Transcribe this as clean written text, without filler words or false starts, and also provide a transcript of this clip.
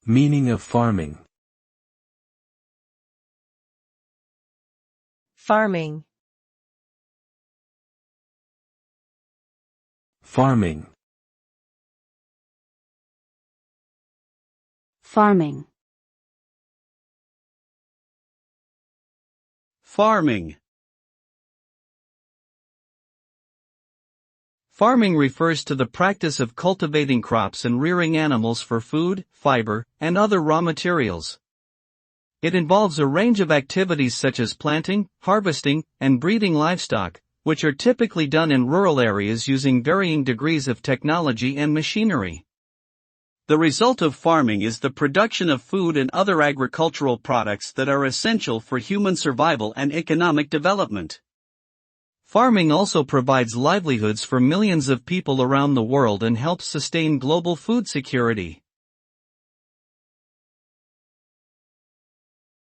Meaning of farming. Farming. Farming. Farming. Farming. Farming refers to the practice of cultivating crops and rearing animals for food, fiber, and other raw materials. It involves a range of activities such as planting, harvesting, and breeding livestock, which are typically done in rural areas using varying degrees of technology and machinery. The result of farming is the production of food and other agricultural products that are essential for human survival and economic development. Farming also provides livelihoods for millions of people around the world and helps sustain global food security.